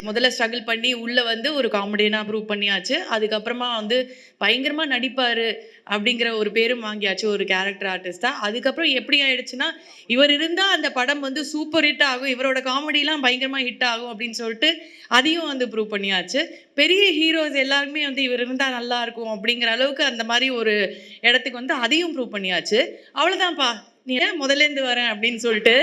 முதல்ல ஸ்ட்ரகிள் பண்ணி உள்ள வந்து ஒரு காமெடியனா ப்ரூவ் பண்ணியாச்சு. அதுக்கப்புறமா வந்து பயங்கரமா நடிப்பாரு அப்படிங்கிற ஒரு பேரும் வாங்கியாச்சு ஒரு கேரக்டர் ஆர்டிஸ்டா. அதுக்கப்புறம் எப்படி ஆயிடுச்சுன்னா, இவர் இருந்தா அந்த படம் வந்து சூப்பர் ஹிட் ஆகும். இவரோட காமெடிலாம் பயங்கரமா ஹிட் ஆகும் அப்படின்னு சொல்லிட்டு அதையும் வந்து ப்ரூவ் பண்ணியாச்சு. பெரிய ஹீரோஸ் எல்லாருமே வந்து இவர் இருந்தா நல்லா இருக்கும் அப்படிங்கிற அளவுக்கு அந்த மாதிரி ஒரு இடத்துக்கு வந்து அதையும் ப்ரூவ் பண்ணியாச்சு. அவ்வளவுதான்ப்பா. நீ ஏன் முதல்லேருந்து வரேன் அப்படின்னு சொல்லிட்டு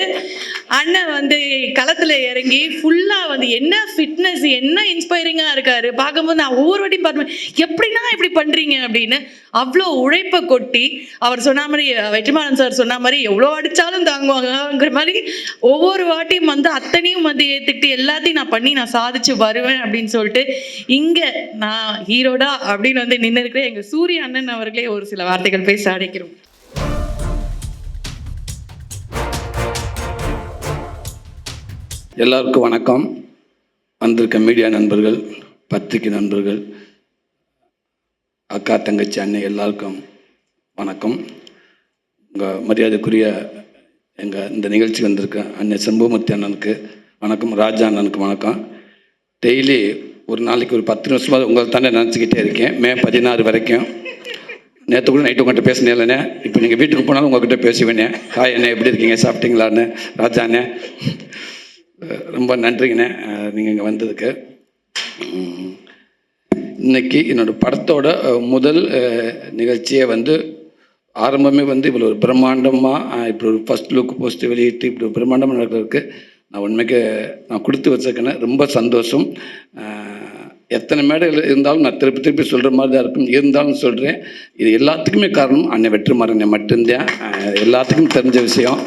அண்ணன் வந்து களத்துல இறங்கி ஃபுல்லா வந்து என்ன ஃபிட்னஸ், என்ன இன்ஸ்பைரிங்கா இருக்காரு. பார்க்கும்போது நான் ஒவ்வொரு வாட்டியும் பார்ப்பேன், எப்படின்னா இப்படி பண்றீங்க அப்படின்னு. அவ்வளோ உழைப்பை கொட்டி அவர் சொன்ன மாதிரி, வெற்றிமாறன் சார் சொன்ன மாதிரி எவ்வளோ அடிச்சாலும் தாங்குவாங்கங்கிற மாதிரி ஒவ்வொரு வாட்டியும் வந்து அத்தனையும் வந்து ஏத்துக்கிட்டு எல்லாத்தையும் நான் பண்ணி நான் சாதிச்சு வருவேன் அப்படின்னு சொல்லிட்டு இங்க நான் ஹீரோடா அப்படின்னு வந்து நின்று இருக்கிறேன். எங்க சூரிய அண்ணன் அவர்களே ஒரு சில வார்த்தைகள் பேச அழைக்கிறோம். எல்லாருக்கும் வணக்கம். வந்திருக்க மீடியா நண்பர்கள், பத்திரிகை நண்பர்கள், அக்கா தங்கச்சி அண்ணன் எல்லாருக்கும் வணக்கம். உங்கள் மரியாதைக்குரிய இந்த நிகழ்ச்சி வந்திருக்க அண்ணன் செம்பூமூர்த்தி அண்ணனுக்கு வணக்கம், ராஜா அண்ணனுக்கு வணக்கம். டெய்லி ஒரு நாளைக்கு ஒரு 10 நிமிஷமாக உங்களை தானே நினச்சிக்கிட்டே இருக்கேன். மே 16 வரைக்கும். நேற்று கூட நைட்டு உங்கள்கிட்ட பேசினேன். இப்போ நீங்கள் வீட்டுக்கு போனாலும் உங்கள்கிட்ட பேசுவேனே. ஹாய் அண்ணே, எப்படி இருக்கீங்க, சாப்பிட்டீங்களான்னு. ராஜா அண்ணே ரொம்ப நன்றிங்கண்ணே நீங்கள் இங்கே வந்ததுக்கு. இன்னைக்கு என்னோடய படத்தோட முதல் நிகழ்ச்சியை வந்து ஆரம்பமே வந்து இவ்வளோ ஒரு பிரம்மாண்டமாக இப்படி ஒரு ஃபஸ்ட் லுக் போஸ்ட் வெளியிட்டு இப்படி ஒரு பிரம்மாண்டமாக நடக்கிறதுக்கு நான் உண்மைக்கு நான் கொடுத்து வச்சிருக்கேன். ரொம்ப சந்தோஷம். எத்தனை மேடைகள் இருந்தாலும் நான் திருப்பி சொல்கிற மாதிரி தான் இருக்கும். இருந்தாலும் சொல்கிறேன், இது எல்லாத்துக்குமே காரணம் அண்ணன் வெற்றிமாறன் மட்டும்தான். எல்லாத்துக்கும் தெரிஞ்ச விஷயம்.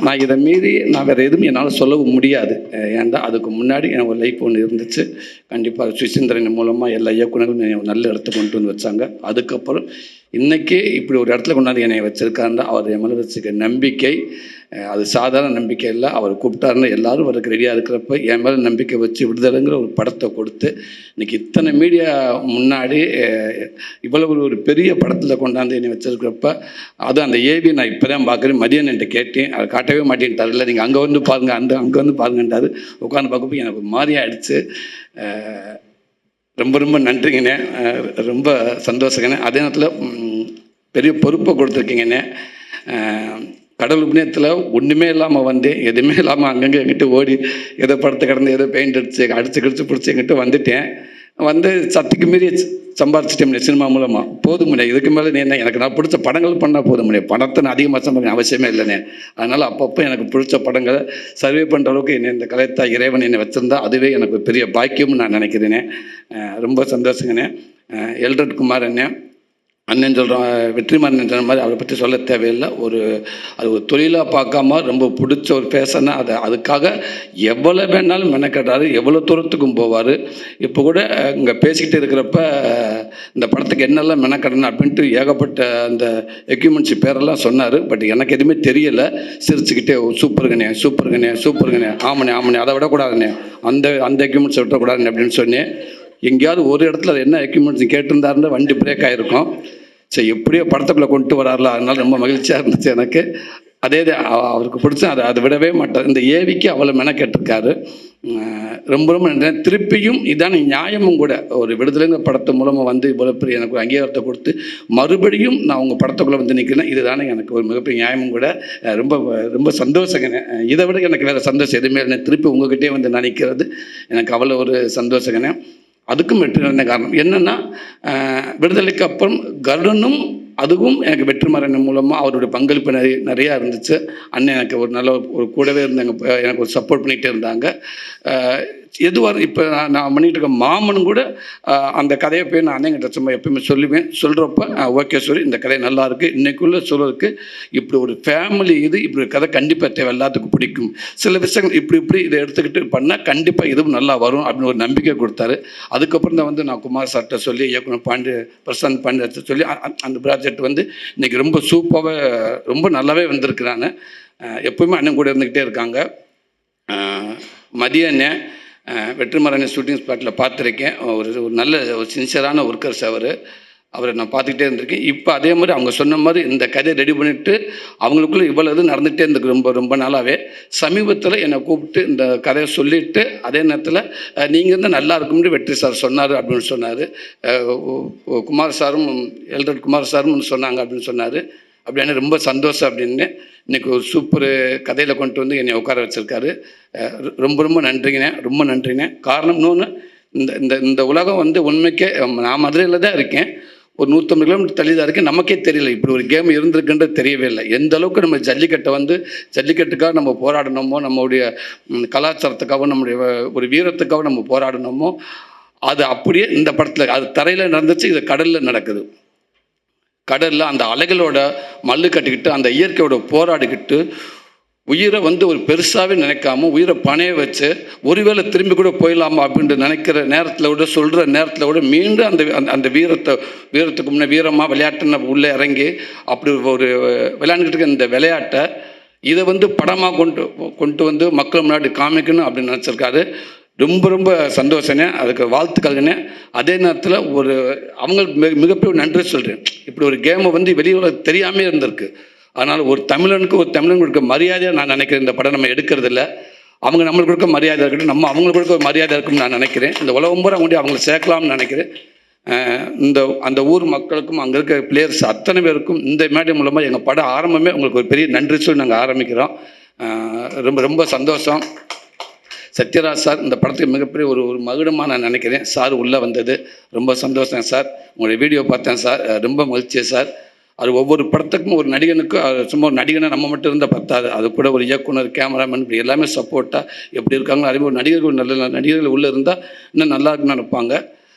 நான் இதை மீறி நான் வேறு எதுவும் என்னால் சொல்லவும் முடியாது. ஏன்டா அதுக்கு முன்னாடி எனக்கு ஒரு லைஃப் ஒன்று இருந்துச்சு. கண்டிப்பாக சுசீந்திரன் மூலமாக எல்லா இயக்குநர்களும் நல்ல இடத்துக்கு கொண்டு வந்து வச்சாங்க. அதுக்கப்புறம் இன்றைக்கி இப்படி ஒரு இடத்துல கொண்டாந்து என்னை வச்சுருக்காருன்னா அவர் என் மேலே வச்சுருக்க நம்பிக்கை அது சாதாரண நம்பிக்கை இல்லை. அவர் கூப்பிட்டாருன்னு எல்லோரும் வரக்கு ரெடியாக இருக்கிறப்ப என் மேலே நம்பிக்கை வச்சு விடுதலைங்கிற ஒரு படத்தை கொடுத்து இன்றைக்கி இத்தனை மீடியா முன்னாடி இவ்வளவு ஒரு பெரிய படத்தில் கொண்டாந்து என்னை வச்சுருக்கிறப்ப அது அந்த ஏவி நான் இப்போ தான் பார்க்குறேன். மதியம் என்கிட்ட கேட்டேன், அதை காட்டவே மாட்டேன்ட்டார். இல்லை நீங்கள் அங்கே வந்து பாருங்கள், அங்கே வந்து பாருங்கன்றாரு. உட்காந்து பார்க்கப்போ எனக்கு மாதிரியாக ஆயிடுச்சு. ரொம்ப ரொம்ப நன்றிங்கண்ணே, ரொம்ப சந்தோஷங்கண்ணே. அதே நேரத்தில் பெரிய பொறுப்பை கொடுத்துருக்கீங்கண்ணே. கடல் உபநயத்தில் ஒன்றுமே இல்லாமல் வந்தேன், எதுவுமே இல்லாமல் அங்கங்கே எங்கிட்ட ஓடி ஏதோ படத்தை கடந்து ஏதோ பெயிண்ட் அடித்து கிடிச்சு பிடிச்சி எங்கிட்ட வந்துட்டேன். வந்து சத்துக்கு மீறி சம்பாரிச்சிட்டேன் சினிமா மூலமாக. போதும் முடியாது இதுக்கு மேலே நீ என்ன, எனக்கு நான் பிடிச்ச படங்கள் பண்ணால் போதும் முடியாது. பணத்தை நான் அதிகமாக சம்பாதிக்க அவசியமே இல்லைண்ணே. அதனால் அப்பப்போ எனக்கு பிடிச்ச படங்களை சர்வே பண்ணுற அளவுக்கு என்னை இந்த கலைத்தா இறைவன் என்னை வச்சுருந்தா அதுவே எனக்கு பெரிய பாக்கியம்னு நான் நினைக்கிறேனே. ரொம்ப சந்தோஷங்கண்ணே. எல்ரட் குமார் அண்ணன் சொல்கிறோம், வெற்றிமாறன் சொன்ன மாதிரி அவரை பற்றி சொல்ல தேவையில்லை. அது ஒரு தொழிலாக பார்க்காம ரொம்ப பிடிச்ச ஒரு பேசனா அதுக்காக எவ்வளோ வேணாலும் மெனக்கட்டார், எவ்வளோ தூரத்துக்கும் போவார். இப்போ கூட இங்கே பேசிக்கிட்டு இருக்கிறப்ப இந்த படத்துக்கு என்னெல்லாம் மெனக்கடணும் அப்படின்ட்டு ஏகப்பட்ட அந்த எக்யூப்மெண்ட்ஸ் பேரெல்லாம் சொன்னார். பட் எனக்கு எதுவுமே தெரியலை. சிரிச்சுக்கிட்டே சூப்பருங்கண்ணே சூப்பருங்கண்ணே சூப்பருங்கண்ணே, ஆமாண்ணே அதை விடக்கூடாதுண்ணே, அந்த எக்யூப்மெண்ட்ஸை விடக்கூடாதுண்ணே அப்படின்னு சொன்னேன். எங்கேயாவது ஒரு இடத்துல அது என்ன எக்யூப்மெண்ட்ஸ் கேட்டிருந்தாருன்னா வண்டி பிரேக் ஆகிருக்கும். சரி, எப்படியோ படத்துக்குள்ளே கொண்டு வராருல, அதனால ரொம்ப மகிழ்ச்சியாக இருந்துச்சு எனக்கு. அதே அவருக்கு பிடிச்சா அதை விடவே மாட்டார். இந்த ஏவிக்கு அவ்வளோ மெனக்கெட்டிருக்காரு. ரொம்ப ரொம்ப நன்றி. திருப்பியும் இதான நியாயமும் கூட, ஒரு விடுதலைங்க படத்து மூலமாக வந்து இவ்வளோ பெரிய எனக்கு ஒரு அங்கீகாரத்தை கொடுத்து மறுபடியும் நான் உங்கள் படத்துக்குள்ளே வந்து நிற்கிறேன். இதுதானே எனக்கு ஒரு மிகப்பெரிய நியாயமும் கூட. ரொம்ப ரொம்ப சந்தோஷங்கண்ணே. இதை விட எனக்கு வேறு சந்தோஷம் எதுவுமே இல்லை. திருப்பி உங்ககிட்டே வந்து நான் நிற்கிறது எனக்கு அவ்வளோ ஒரு சந்தோஷங்கண்ணே. அதுக்கும் வெற்றி நடந்த காரணம் என்னென்னா, விடுதலைக்கு அப்புறம் கருடனும் அதுவும் எனக்கு வெற்றிமாறன் மூலமாக அவருடைய பங்களிப்பு நிறையா இருந்துச்சு. அண்ணன் எனக்கு ஒரு நல்ல ஒரு கூடவே இருந்தாங்க, எனக்கு ஒரு சப்போர்ட் பண்ணிகிட்டே இருந்தாங்க. எதுவாக இப்போ நான் பண்ணிகிட்டு இருக்க மாமனும் கூட அந்த கதையை போய் நான் அண்ணங்கிட்ட சும்மா எப்பயுமே சொல்லுவேன். சொல்கிறப்ப ஓகே சொல்லி இந்த கதை நல்லாயிருக்கு, இன்றைக்குள்ளே சொல்கிறதுக்கு இப்படி ஒரு ஃபேமிலி இப்படி ஒரு கதை கண்டிப்பாக தேவை, எல்லாத்துக்கும் பிடிக்கும். சில விஷயங்கள் இப்படி இதை எடுத்துக்கிட்டு பண்ணால் கண்டிப்பாக இதுவும் நல்லா வரும் அப்படின்னு ஒரு நம்பிக்கை கொடுத்தாரு. அதுக்கப்புறம் தான் வந்து நான் குமார் சார்கிட்ட சொல்லி இயக்குனர் பிரசாந்த் பாண்டிய சொல்லி அந்த ப்ராஜெக்ட் வந்து இன்றைக்கி ரொம்ப சூப்பராக ரொம்ப நல்லாவே வந்திருக்கிறாங்க. எப்போயுமே அண்ணன் கூட இருந்துக்கிட்டே இருக்காங்க. மதிய வெற்றிமாறன் ஷூட்டிங் ஸ்பாட்டில் பார்த்துருக்கேன். ஒரு நல்ல ஒரு சின்சியரான ஒர்க்கர்ஸ் அவர். அவரை நான் பார்த்துக்கிட்டே இருந்திருக்கேன். இப்போ அதே மாதிரி அவங்க சொன்ன மாதிரி இந்த கதையை ரெடி பண்ணிவிட்டு அவங்களுக்குள்ளே இவ்வளோ இது நடந்துகிட்டே இருந்திருக்கு ரொம்ப ரொம்ப நாளாகவே. சமீபத்தில் என்னை கூப்பிட்டு இந்த கதையை சொல்லிவிட்டு அதே நேரத்தில் நீங்கள் இருந்தால் நல்லா இருக்கும்னு வெற்றி சார் சொன்னார் அப்படின்னு சொன்னார். குமார் சாரும் எல்டர் குமார் சாரும் சொன்னாங்க அப்படின்னு சொன்னார். அப்படின்னு ரொம்ப சந்தோஷம் அப்படின்னு இன்றைக்கி ஒரு சூப்பர் கதையில் கொண்டு வந்து என்னை உட்கார வச்சுருக்காரு. ரொம்ப ரொம்ப நன்றிங்கண்ணே, ரொம்ப நன்றிங்கண்ணே. காரணம் இன்னொன்று, இந்த இந்த இந்த உலகம் வந்து உண்மைக்கே நான் மதுரையில் தான் இருக்கேன், ஒரு 150 கிலோமீட்டர் தள்ளி தான் இருக்கேன். நமக்கே தெரியல இப்படி ஒரு கேம் இருந்திருக்குன்றது தெரியவே இல்லை. எந்த அளவுக்கு நம்ம ஜல்லிக்கட்டை வந்து ஜல்லிக்கட்டுக்காக நம்ம போராடணுமோ, நம்மளுடைய கலாச்சாரத்துக்காகவும் நம்முடைய ஒரு வீரத்துக்காக நம்ம போராடணுமோ, அது அப்படியே இந்த படத்தில் அது தரையில் நடந்துச்சு, இது கடலில் நடக்குது. கடலில் அந்த அலைகளோட மல்லு கட்டிக்கிட்டு அந்த இயற்கையோட போராடிக்கிட்டு உயிரை வந்து ஒரு பெருசாகவே நினைக்காம உயிரை பணைய வச்சு ஒருவேளை திரும்பி கூட போயிடலாமா அப்படின்ட்டு நினைக்கிற நேரத்தில் விட சொல்கிற நேரத்தில் விட மீண்டும் அந்த அந்த வீரத்துக்கு முன்னே வீரமாக விளையாட்டுன்னு உள்ளே இறங்கி அப்படி ஒரு விளையாண்டுக்கிட்டு இருக்க இந்த விளையாட்டை இதை வந்து படமாக கொண்டு வந்து மக்கள் முன்னாடி காமிக்கணும் அப்படின்னு நினச்சிருக்காரு. ரொம்ப ரொம்ப சந்தோஷனே, அதுக்கு வாழ்த்துக்கள்னே. அதே நேரத்தில் ஒரு அவங்களுக்கு மிகப்பெரிய நன்றி சொல்கிறேன். இப்படி ஒரு கேமை வந்து வெளியுலக தெரியாமே இருந்திருக்கு. அதனால் ஒரு தமிழனுக்கு ஒரு தமிழன் கொடுக்க மரியாதையாக நான் நினைக்கிறேன். இந்த படம் நம்ம எடுக்கிறது இல்லை, அவங்க நம்மளுக்கு கொடுக்க மரியாதை இருக்கட்டும், நம்ம அவங்களுக்கு கொடுக்க ஒரு மரியாதை இருக்குன்னு நான் நினைக்கிறேன். இந்த உலகம் பூரா கொண்டு அவங்களை சேர்க்கலாம்னு நினைக்கிறேன். அந்த ஊர் மக்களுக்கும் அங்கே இருக்க பிளேயர்ஸ் அத்தனை பேருக்கும் இந்த மேடை மூலமாக எங்கள் படம் ஆரம்பமே உங்களுக்கு ஒரு பெரிய நன்றி சொல்லி நாங்கள் ஆரம்பிக்கிறோம். ரொம்ப ரொம்ப சந்தோஷம். சத்யராஜ் சார் இந்த படத்துக்கு மிகப்பெரிய ஒரு மகுடமாக நான் நினைக்கிறேன். சார் உள்ளே வந்தது ரொம்ப சந்தோஷம் சார். உங்களுடைய வீடியோ பார்த்தேன் சார், ரொம்ப மகிழ்ச்சி சார். அது ஒவ்வொரு படத்துக்கும் ஒரு நடிகனுக்கும் சும்மா ஒரு நடிகனை நம்ம மட்டும் இருந்தால் பத்தாது, அது கூட ஒரு இயக்குனர், கேமராமேன் இப்படி எல்லாமே சப்போர்ட்டாக எப்படி இருக்காங்களோ அதே ஒரு நடிகர்கள் நல்ல நடிகர்கள் உள்ளே இருந்தால் இன்னும் நல்லா இருக்குன்னு நினைப்பாங்க.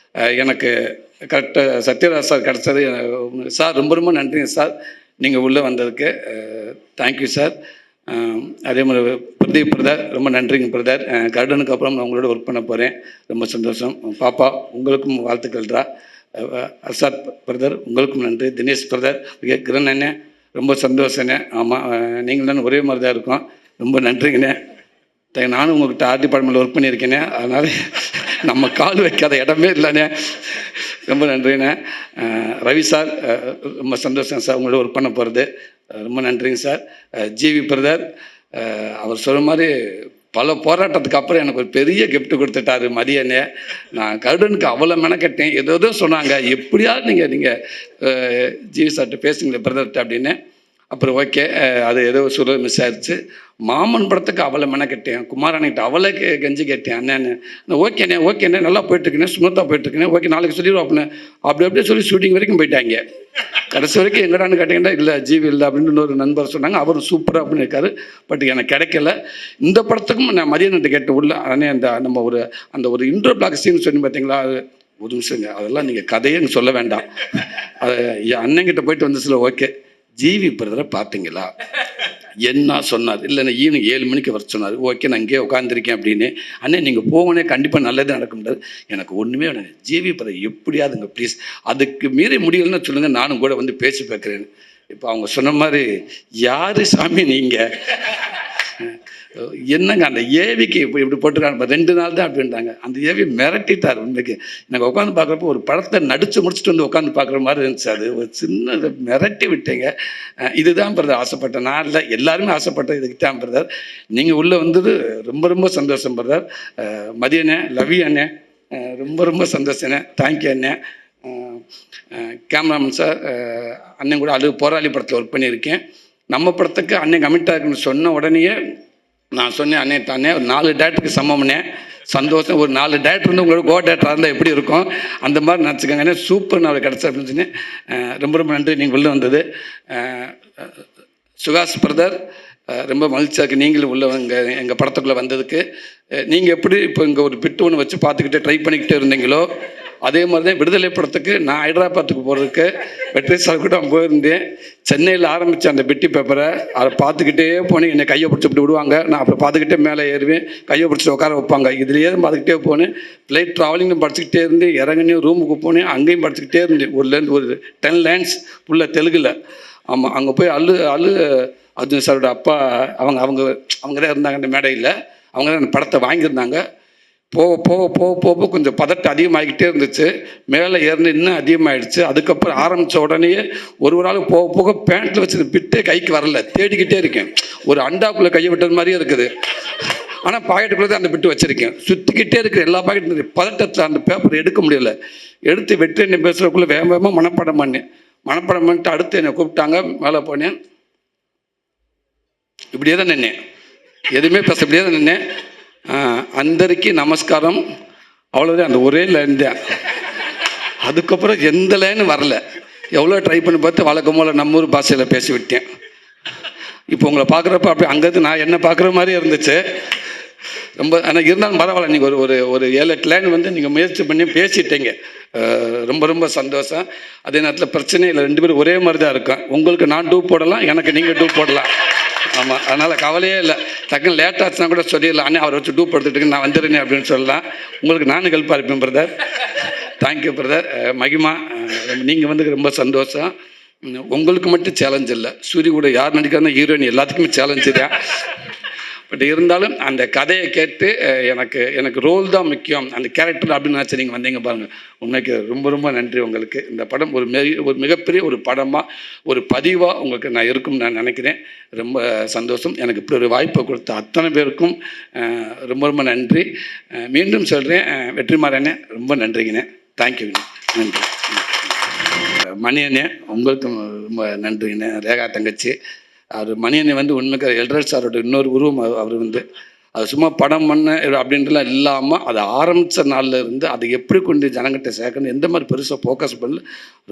எனக்கு கரெக்டாக சத்யராஜ் சார் கிடச்சது சார். ரொம்ப ரொம்ப நன்றிங்க சார், நீங்கள் உள்ளே வந்ததுக்கு தேங்க்யூ சார். அதே மாதிரி பிரதீப் பிரதர் ரொம்ப நன்றிங்க பிரதர். கர்டனுக்கு அப்புறம் நான் உங்களோட ஒர்க் பண்ண போகிறேன், ரொம்ப சந்தோஷம். பாப்பா உங்களுக்கும் வாழ்த்துக்கள்ரா. அசாத் பிரதர் உங்களுக்கும் நன்றி. தினேஷ் பிரதர், கிரண் அண்ணே ரொம்ப சந்தோஷண்ணே. ஆமாம், நீங்கள் தானே ஒரே மாதிரி தான் இருக்கோம், ரொம்ப நன்றிங்கண்ணே. நானும் உங்கள்கிட்ட ஆர்ட் டிபார்ட்மெண்ட்டில் ஒர்க் பண்ணியிருக்கேனே, அதனால் நம்ம கால் வைக்காத இடமே இல்லைண்ணே, ரொம்ப நன்றிண்ணே. ரவி சார் ரொம்ப சந்தோஷம் சார் உங்களோட ஒர்க் பண்ண போகிறது, ரொம்ப நன்றிங்க சார். ஜிவி பிரதர் அவர் சொல்கிற மாதிரி பல போராட்டத்துக்கு அப்புறம் எனக்கு ஒரு பெரிய கிஃப்ட் கொடுத்துட்டாரு மதியனே. நான் கருடனுக்கு அவ்வளோ மெனக்கட்டேன், ஏதோ சொன்னாங்க எப்படியாவது நீங்கள் ஜிவி சார்கிட்ட பேசுங்களேன் பிரதர்கிட்ட அப்படின்னு. அப்புறம் ஓகே, அது ஏதோ சொல்ல மிஸ் ஆயிடுச்சு. மாமன் படத்துக்கு அவளை மெனக்கட்டேன், குமாரண்கிட்ட அவளை கெஞ்சி கேட்டேன், அண்ணன்னு ஓகேண்ணே நல்லா போயிட்டுருக்கேன், சுமத்தாக போயிட்டுருக்கேன், ஓகே நாளைக்கு சொல்லிடுவோம் அப்படின்னு. அப்படியே சொல்லி ஷூட்டிங் வரைக்கும் போயிட்டாங்க. கடைசி வரைக்கும் எங்கடான்னு கேட்டிங்கன்னா இல்லை ஜிவி இல்லை அப்படின்னு இன்னொரு நண்பர் சொன்னாங்க, அவர் சூப்பராக அப்படின்னு இருக்காரு. பட் எனக்கு கிடைக்கல. இந்த படத்துக்கும் நான் மதியானத்தை கேட்டு உள்ள அண்ணே நம்ம ஒரு இன்ட்ரோ பிளாக் சீன் சொல்லி பார்த்தீங்களா, அது ஒரு நிமிஷங்க, அதெல்லாம் நீங்கள் கதையே சொல்ல வேண்டாம். அது என் அண்ணங்கிட்ட போயிட்டு வந்து சில ஓகே ஜிவி பிரதரை பார்த்தீங்களா என்ன சொன்னார், இல்லைண்ணா ஈவினிங் 7 மணிக்கு வர சொன்னார். ஓகே நான் இங்கேயே உட்காந்துருக்கேன் அப்படின்னு. அண்ணே நீங்கள் போகணே கண்டிப்பாக நல்லதே நடக்க முடியாது, எனக்கு ஒன்றுமே வேணும் ஜிவி பிரதர் எப்படியாதுங்க ப்ளீஸ், அதுக்கு மீறி முடியலன்னு சொல்லுங்கள், நானும் கூட வந்து பேசி பார்க்குறேன்னு. இப்போ அவங்க சொன்ன மாதிரி யார் சாமி நீங்கள் என்னங்க அந்த ஏவிக்கு இப்படி போட்டுருக்காங்க 2 நாள் தான் அப்படின்ட்டாங்க. அந்த ஏவி மிரட்டிட்டார். உண்மைக்கு எனக்கு உட்காந்து பார்க்குறப்போ ஒரு படத்தை நடித்து முடிச்சுட்டு வந்து உட்காந்து பார்க்குற மாதிரி இருந்துச்சு. அது ஒரு சின்ன மிரட்டி விட்டீங்க. இதுதான் பிரதர் ஆசைப்பட்டேன், நான் இல்லை எல்லாருமே ஆசைப்பட்டேன், இதுக்கு தான் பிரதர். நீங்கள் உள்ளே வந்தது ரொம்ப ரொம்ப சந்தோஷம் பிரதர். மதியண்ணே, லவ் யூ அண்ணே, ரொம்ப ரொம்ப சந்தோஷண்ணே, தேங்க்யூ அண்ணே. கேமராமேன் சார், அண்ணன் கூட அது போராளி படத்தில் ஒர்க் பண்ணியிருக்கேன். நம்ம படத்துக்கு அண்ணன் கமிட்டாக இருக்குன்னு சொன்ன உடனேயே நான் சொன்னேன், அண்ணே தானே ஒரு 4 டேரக்டருக்கு சமம்னே, சந்தோஷம். ஒரு 4 டேரக்டர் வந்து உங்களோட டேரக்டராக இருந்தால் எப்படி இருக்கும் அந்த மாதிரி நினச்சிக்கோங்கண்ணே, சூப்பர் நான் கிடச்சேன் அப்படின்னு சொன்னேன். ரொம்ப ரொம்ப நன்றி நீங்கள் உள்ளே வந்தது. சுகாஷ் பிரதர் ரொம்ப மகிழ்ச்சியாக இருக்குது நீங்களும் உள்ள எங்கள் படத்துக்குள்ளே வந்ததுக்கு. நீங்கள் எப்படி இப்போ இங்கே ஒரு பிட்டு ஒன்று வச்சு பார்த்துக்கிட்டே ட்ரை பண்ணிக்கிட்டே இருந்தீங்களோ அதே மாதிரி தான் விடுதலை படத்துக்கு நான் ஹைதராபாத்துக்கு போகிறதுக்கு வெற்றி சார் கூட போயிருந்தேன். சென்னையில் ஆரம்பித்த அந்த பிட்டி பேப்பரை அதை பார்த்துக்கிட்டே போனேன். என்னை கையை பிடிச்சி இப்படி விடுவாங்க, நான் அப்புறம் பார்த்துக்கிட்டே மேலே ஏறுவேன், கையை பிடிச்சி உட்கார வைப்பாங்க, இதுலேயே பார்த்துக்கிட்டே போனேன். ஃப்ளைட் ட்ராவலிங்கும் படிச்சுக்கிட்டே இருந்தேன், இறங்கினேன் ரூமுக்கு போனேன், அங்கேயும் படிச்சுக்கிட்டே இருந்தேன். ஒரு 10 லைன்ஸ் ஃபுல்லாக தெலுங்கில். ஆமாம், அங்கே போய் அர்ஜுன் சாரோட அப்பா அவங்க தான் இருந்தாங்க அந்த மேடையில். அவங்க தான் அந்த படத்தை வாங்கியிருந்தாங்க. போக போக போக போக கொஞ்சம் பதட்டம் அதிகமாகிக்கிட்டே இருந்துச்சு. மேலே ஏறின இன்னும் அதிகமாகிடுச்சு. அதுக்கப்புறம் ஆரம்பித்த உடனேயே ஒரு நாள் போக போக பேண்ட்டில் வச்சு பிட்டே கைக்கு வரல. தேடிக்கிட்டே இருக்கேன். ஒரு அண்டாக்குள்ளே கையை விட்டது மாதிரியே இருக்குது. ஆனால் பாக்கெட்டுக்குள்ளே தான் அந்த பிட்டு வச்சுருக்கேன். சுற்றிக்கிட்டே இருக்கிற எல்லா பாக்கெட்டும் பதட்டத்தில் அந்த பேப்பர் எடுக்க முடியல. எடுத்து வெற்றி என்ன பேசுகிறதுக்குள்ளே வேக வேகமாக மனப்பாடம் பண்ணேன். மனப்பாடம் பண்ணிட்டு அடுத்து என்னை கூப்பிட்டாங்க. மேலே போனேன். இப்படியே தான் நின்னேன். எதுவுமே பேச இப்படியே தான் நின்னேன். அந்தரிக்கு நமஸ்காரம், அவ்வளோதான். அந்த ஒரே லைன் தான். அதுக்கப்புறம் எந்த லைனும் வரல. எவ்வளோ ட்ரை பண்ணி பார்த்து வழக்கம் போல் நம்ம ஊர் பாஷையில் பேசி விட்டேன். இப்போ உங்களை பார்க்குறப்ப அப்படி அங்கேருந்து நான் என்ன பார்க்குற மாதிரி இருந்துச்சு. ரொம்ப ஆனால் இருந்தாலும் பரவாயில்ல. நீங்கள் ஒரு ஒரு 7-8 லைன் வந்து நீங்கள் முயற்சி பண்ணி பேசிட்டீங்க. ரொம்ப ரொம்ப சந்தோஷம். அதே நேரத்தில் பிரச்சனை இல்லை. 2 பேரும் ஒரே மாதிரி தான் இருக்கும். உங்களுக்கு நான் டூப் போடலாம், எனக்கு நீங்கள் டூப் போடலாம். ஆமாம், அதனால் கவலையே இல்லை. டக்குன்னு லேட் ஆச்சுன்னா கூட சொல்லிடலாம், அண்ணே அவரை வச்சு டூப் எடுத்துகிட்டு நான் வந்துடுறேன் அப்படின்னு சொல்லலாம். உங்களுக்கு நானும் ஹெல்ப்பாக இருப்பேன் பிரதர். Thank you brother. மகிமா, நீங்கள் வந்து ரொம்ப சந்தோஷம். உங்களுக்கு மட்டும் சேலஞ்ச் இல்லை, சூரிய கூட யார் நடிக்கிறாங்க ஹீரோயின் எல்லாத்துக்குமே சேலஞ்சு தான். பட் இருந்தாலும் அந்த கதையை கேட்டு எனக்கு ரோல் தான் முக்கியம், அந்த கேரக்டர் அப்படின்னு நினச்சி நீங்கள் வந்தீங்க பாருங்கள். உண்மைக்கு ரொம்ப ரொம்ப நன்றி உங்களுக்கு. இந்த படம் ஒரு மிகப்பெரிய ஒரு படமாக, ஒரு பதிவாக உங்களுக்கு நான் இருக்கும்னு நான் நினைக்கிறேன். ரொம்ப சந்தோஷம். எனக்கு இப்படி ஒரு வாய்ப்பை கொடுத்த அத்தனை பேருக்கும் ரொம்ப ரொம்ப நன்றி. மீண்டும் சொல்கிறேன், வெற்றிமாறனே ரொம்ப நன்றிங்கண்ணே. தேங்க்யூங்கண்ணே. நன்றி. மணியண்ணே உங்களுக்கும் ரொம்ப நன்றிங்கண்ணே. ரேகா தங்கச்சி, அவர் மணியண்ணே வந்து உண்மைக்கு எல்ரட் சாரோட இன்னொரு உருவம். அவர் வந்து அது சும்மா படம் பண்ண அப்படின்றலாம் இல்லாமல் அதை ஆரம்பித்த நாளில் இருந்து அதை எப்படி கொண்டு ஜனங்கிட்ட சேர்க்கணும், எந்த மாதிரி பெருசாக ஃபோக்கஸ் பண்ணல,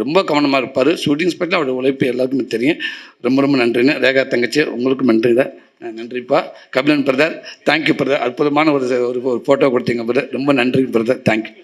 ரொம்ப கவனமாக இருப்பார். ஷூட்டிங் ஸ்பாட்டில் அவரோட உழைப்பு எல்லாருக்குமே தெரியும். ரொம்ப ரொம்ப நன்றிண்ணே. ரேகா தங்கச்சி உங்களுக்கும் நன்றி தான். நன்றிப்பா. Kabilan brother, thank you brother. அற்புதமான ஒரு ஃபோட்டோ கொடுத்தீங்க பிரதர். ரொம்ப நன்றி பிரதர். தேங்க்யூ.